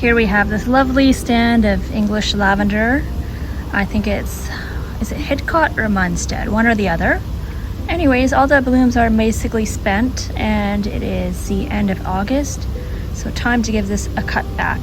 Here we have this lovely stand of English lavender. I think is it Hidcote or Munstead? One or the other. Anyways, all the blooms are basically spent and it is the end of August. So time to give this a cut back.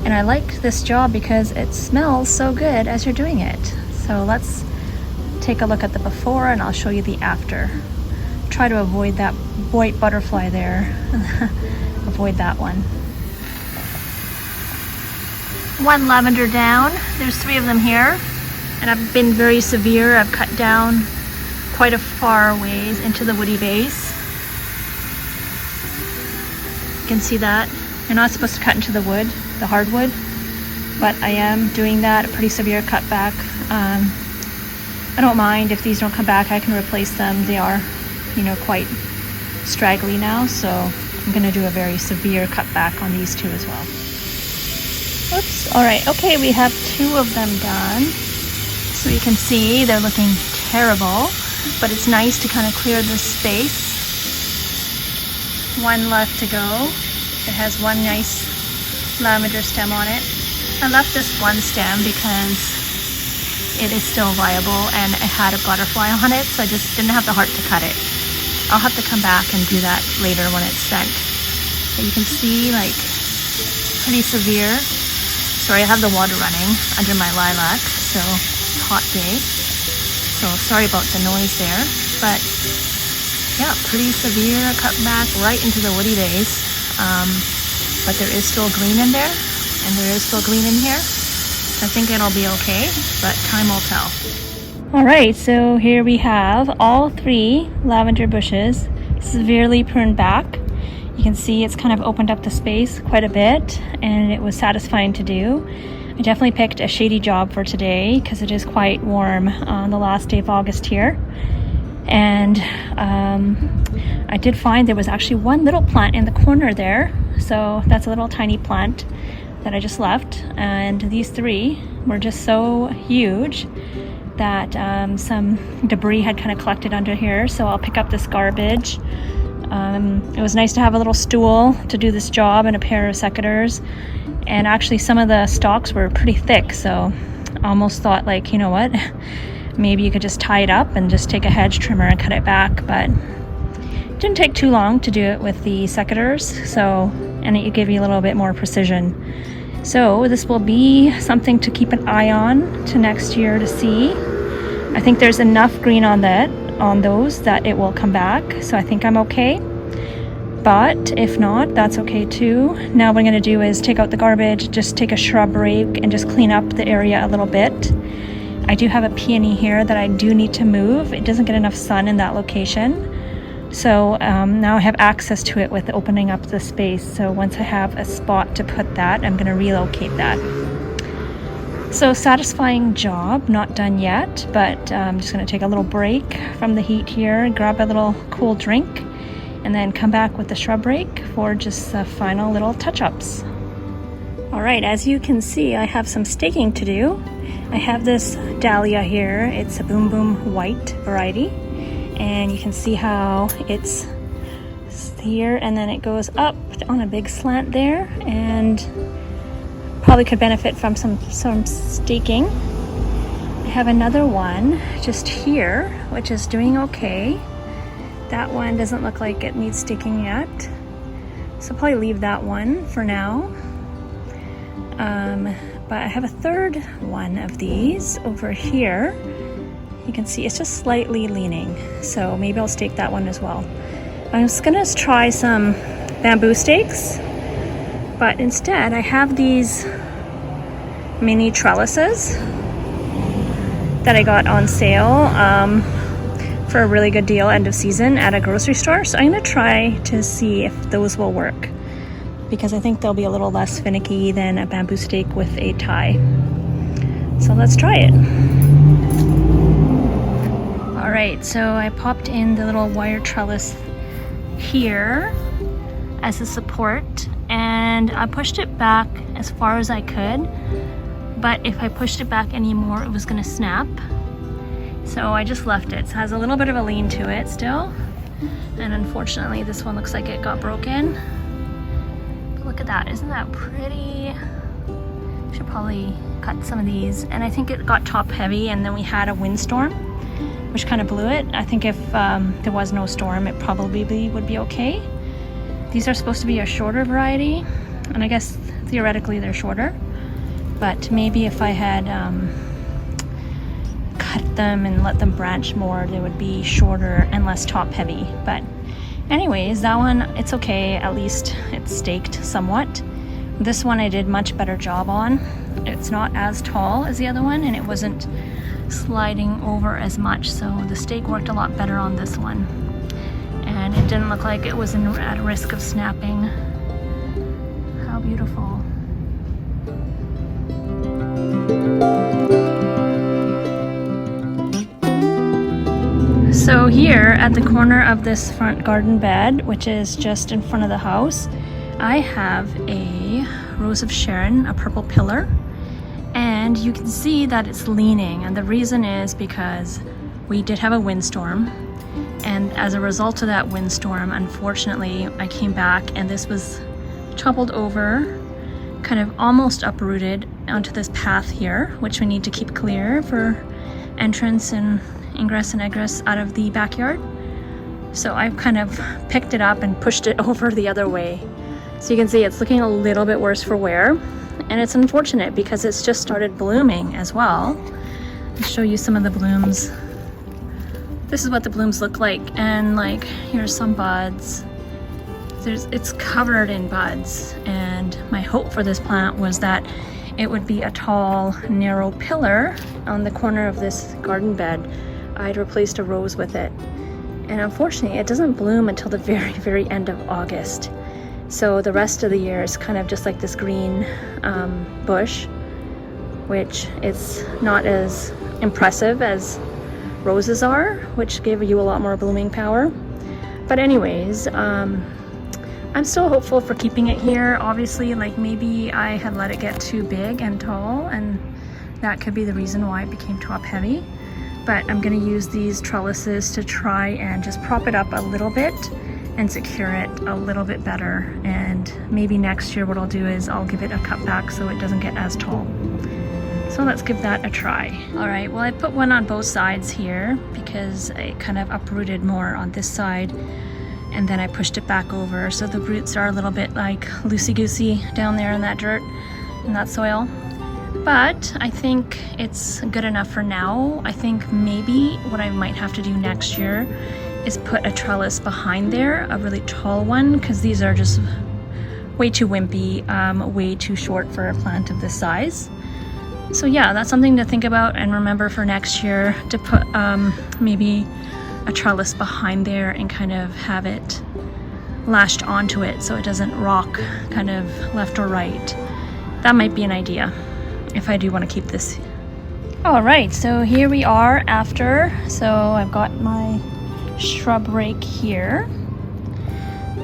And I like this job because it smells so good as you're doing it. So let's take a look at the before and I'll show you the after. Try to avoid that white butterfly there. Avoid that one. One lavender down. There's 3 of them here. And I've been very severe. I've cut down quite a far ways into the woody base. You can see that. You're not supposed to cut into the wood, the hardwood, but I am doing that, a pretty severe cutback. I don't mind if these don't come back, I can replace them. They are, you know, quite straggly now, so I'm gonna do a very severe cutback on these 2 as well. Oops, all right, okay, we have 2 of them done. So you can see they're looking terrible, but it's nice to kind of clear this space. 1 left to go. It has 1 nice lavender stem on it. I left this 1 stem because it is still viable and it had a butterfly on it, so I just didn't have the heart to cut it. I'll have to come back and do that later when it's spent. But you can see, like, pretty severe. Sorry, I have the water running under my lilac, so it's a hot day. So sorry about the noise there, but yeah, pretty severe cutback right into the woody base. But there is still green in there, and there is still green in here. I think it'll be okay, but time will tell. All right, so here we have all 3 lavender bushes severely pruned back. You can see it's kind of opened up the space quite a bit, and it was satisfying to do. I definitely picked a shady job for today because it is quite warm on the last day of August here. And I did find there was actually 1 little plant in the corner there. So that's a little tiny plant that I just left. And these 3 were just so huge that some debris had kind of collected under here. So I'll pick up this garbage. It was nice to have a little stool to do this job and a pair of secateurs. And actually some of the stalks were pretty thick. So I almost thought, like, you know what? Maybe you could just tie it up and just take a hedge trimmer and cut it back, but it didn't take too long to do it with the secateurs, so, and it gave you a little bit more precision. So this will be something to keep an eye on to next year to see. I think there's enough green on those that it will come back, so I think I'm okay. But if not, that's okay too. Now what I'm going to do is take out the garbage, just take a shrub rake and just clean up the area a little bit. I do have a peony here that I do need to move. It doesn't get enough sun in that location. So now I have access to it with opening up the space. So once I have a spot to put that, I'm going to relocate that. So satisfying job, not done yet, but I'm just going to take a little break from the heat here, grab a little cool drink, and then come back with the shrub rake for just the final little touch-ups. All right, as you can see, I have some staking to do. I have this dahlia here. It's a Boom Boom white variety, and you can see how it's here, and then it goes up on a big slant there, and probably could benefit from some staking. I have another one just here, which is doing okay. That one doesn't look like it needs staking yet, so I'll probably leave that one for now. But I have a 3rd one of these over here. You can see it's just slightly leaning, so maybe I'll stake that one as well. I'm just gonna try some bamboo stakes, but instead I have these mini trellises that I got on sale for a really good deal end of season at a grocery store. So I'm gonna try to see if those will work, because I think they'll be a little less finicky than a bamboo stake with a tie. So let's try it. All right, so I popped in the little wire trellis here as a support, and I pushed it back as far as I could, but if I pushed it back anymore, it was gonna snap. So I just left it. So it has a little bit of a lean to it still, and unfortunately this one looks like it got broken. Look at that, isn't that pretty? Should probably cut some of these. And I think it got top heavy, and then we had a windstorm, which kind of blew it. I think if there was no storm, it probably would be okay. These are supposed to be a shorter variety, and I guess theoretically they're shorter, but maybe if I had cut them and let them branch more, they would be shorter and less top heavy. But anyways, that one, it's okay, at least it's staked somewhat. This one I did much better job on. It's not as tall as the other one, and it wasn't sliding over as much, so the stake worked a lot better on this one. And it didn't look like it was at risk of snapping. How beautiful. So here at the corner of this front garden bed, which is just in front of the house, I have a Rose of Sharon, a purple pillar, and you can see that it's leaning, and the reason is because we did have a windstorm, and as a result of that windstorm, unfortunately, I came back and this was toppled over, kind of almost uprooted onto this path here, which we need to keep clear for entrance and ingress and egress out of the backyard. So I've kind of picked it up and pushed it over the other way. So you can see it's looking a little bit worse for wear, and it's unfortunate because it's just started blooming as well. I'll show you some of the blooms. This is what the blooms look like, and like here's some buds. It's covered in buds, and my hope for this plant was that it would be a tall, narrow pillar on the corner of this garden bed. I'd replaced a rose with it, and unfortunately it doesn't bloom until the very, very end of August. So the rest of the year is kind of just like this green bush, which is not as impressive as roses are, which give you a lot more blooming power. But anyways, I'm still hopeful for keeping it here. Obviously, like maybe I had let it get too big and tall, and that could be the reason why it became top heavy. But I'm gonna use these trellises to try and just prop it up a little bit and secure it a little bit better. And maybe next year what I'll do is I'll give it a cutback so it doesn't get as tall. So let's give that a try. All right, well I put one on both sides here because it kind of uprooted more on this side, and then I pushed it back over, so the roots are a little bit like loosey-goosey down there in that dirt, in that soil. But I think it's good enough for now. I think maybe what I might have to do next year is put a trellis behind there, a really tall one, because these are just way too wimpy, way too short for a plant of this size. So yeah, that's something to think about and remember for next year, to put maybe a trellis behind there and kind of have it lashed onto it so it doesn't rock kind of left or right. That might be an idea if I do want to keep this. All right, so here we are after. So I've got my shrub rake here.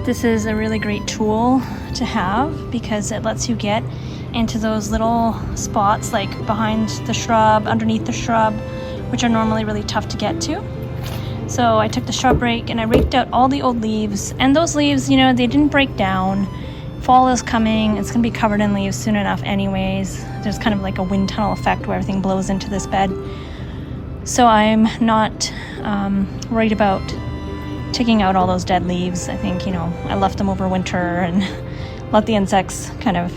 This is a really great tool to have because it lets you get into those little spots like behind the shrub, underneath the shrub, which are normally really tough to get to. So I took the shrub rake and I raked out all the old leaves, and those leaves, you know, they didn't break down. Fall is coming, it's gonna be covered in leaves soon enough anyways. There's kind of like a wind tunnel effect where everything blows into this bed. So I'm not worried about taking out all those dead leaves. I think, you know, I left them over winter and let the insects kind of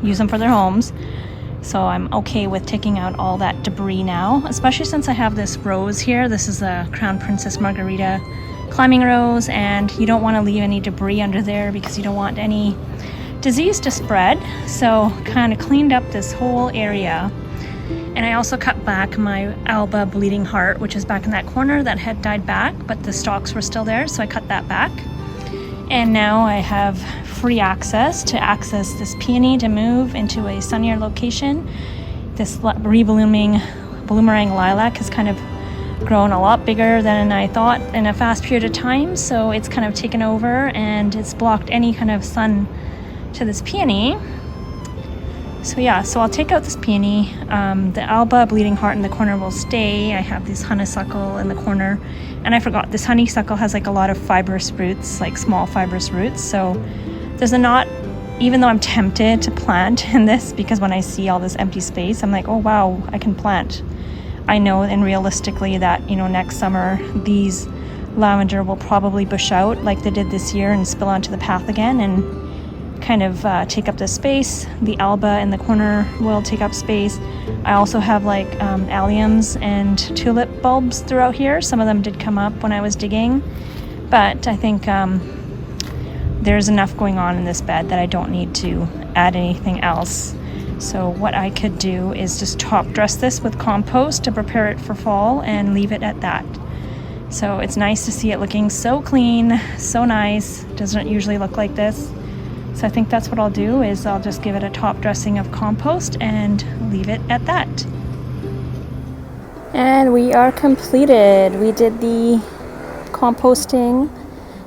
use them for their homes. So I'm okay with taking out all that debris now, especially since I have this rose here. This is the Crown Princess Margarita climbing rose, and you don't want to leave any debris under there because you don't want any disease to spread. So kind of cleaned up this whole area. And I also cut back my Alba bleeding heart, which is back in that corner that had died back, but the stalks were still there, so I cut that back. And now I have free access to access this peony to move into a sunnier location. This reblooming bloomerang lilac has kind of grown a lot bigger than I thought in a fast period of time, so it's kind of taken over and it's blocked any kind of sun to this peony. So yeah, so I'll take out this peony. The Alba bleeding heart in the corner will stay. I have this honeysuckle in the corner, and I forgot this honeysuckle has like a lot of fibrous roots, like small fibrous roots. So there's not even though I'm tempted to plant in this, because when I see all this empty space, I'm like, oh wow, I can plant. I know, and realistically that, you know, next summer these lavender will probably bush out like they did this year and spill onto the path again and kind of take up the space. The alba in the corner will take up space. I also have like alliums and tulip bulbs throughout here. Some of them did come up when I was digging, but I think there's enough going on in this bed that I don't need to add anything else. So what I could do is just top dress this with compost to prepare it for fall and leave it at that. So it's nice to see it looking so clean, so nice. Doesn't usually look like this. So I think that's what I'll do, is I'll just give it a top dressing of compost and leave it at that. And we are completed. We did the composting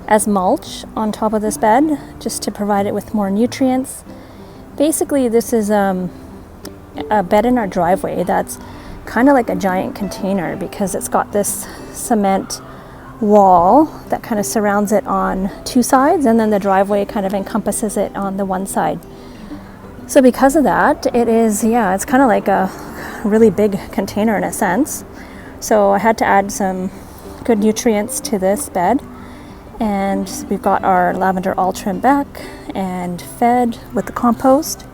as mulch on top of this bed just to provide it with more nutrients. Basically, this is a bed in our driveway that's kind of like a giant container, because it's got this cement wall that kind of surrounds it on two sides, and then the driveway kind of encompasses it on the one side. So because of that, it is, yeah, it's kind of like a really big container in a sense. So I had to add some good nutrients to this bed. And we've got our lavender all trimmed back and fed with the compost.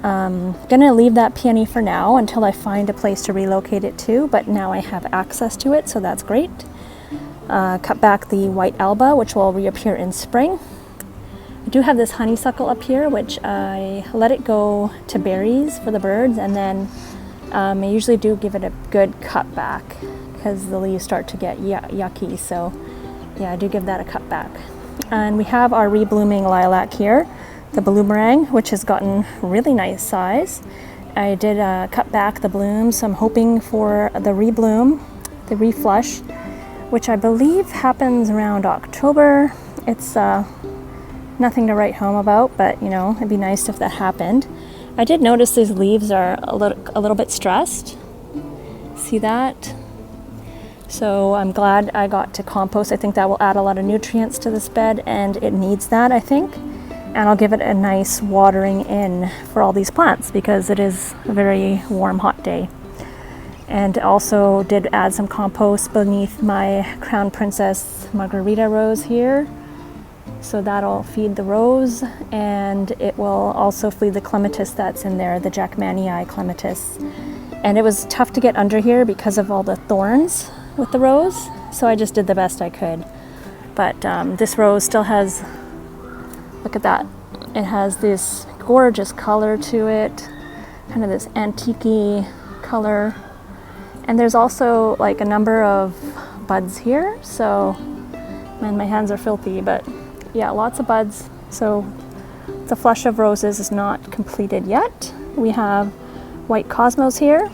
Gonna leave that peony for now until I find a place to relocate it to, but now I have access to it, so that's great. Cut back the white alba, which will reappear in spring. I do have this honeysuckle up here, which I let it go to berries for the birds, and then I usually do give it a good cut back because the leaves start to get yucky, so yeah, I do give that a cut back. And we have our reblooming lilac here, the bloomerang, which has gotten really nice size. I did cut back the blooms, so I'm hoping for the rebloom, the reflush, which I believe happens around October. It's nothing to write home about, but you know, it'd be nice if that happened. I did notice these leaves are a little bit stressed. See that? So I'm glad I got to compost. I think that will add a lot of nutrients to this bed, and it needs that, I think. And I'll give it a nice watering in for all these plants because it is a very warm, hot day. And also did add some compost beneath my Crown Princess Margarita rose here. So that'll feed the rose, and it will also feed the clematis that's in there, the Jackmanii clematis. And it was tough to get under here because of all the thorns with the rose, so I just did the best I could. But this rose still has, look at that, it has this gorgeous color to it, kind of this antique-y color. And there's also like a number of buds here, so, man, my hands are filthy, but yeah, lots of buds. So the flush of roses is not completed yet. We have white cosmos here.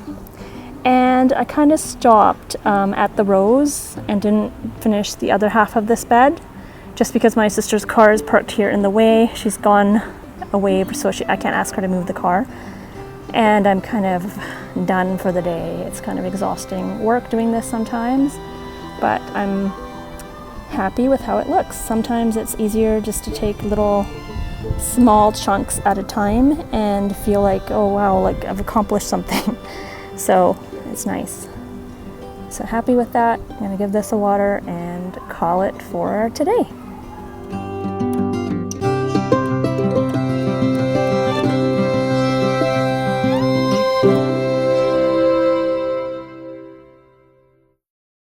And I kind of stopped at the rose and didn't finish the other half of this bed just because my sister's car is parked here in the way. She's gone away, so I can't ask her to move the car. And I'm kind of done for the day. It's kind of exhausting work doing this sometimes, but I'm happy with how it looks. Sometimes it's easier just to take little small chunks at a time and feel like, oh wow, like I've accomplished something. So it's nice. So happy with that. I'm gonna give this a water and call it for today.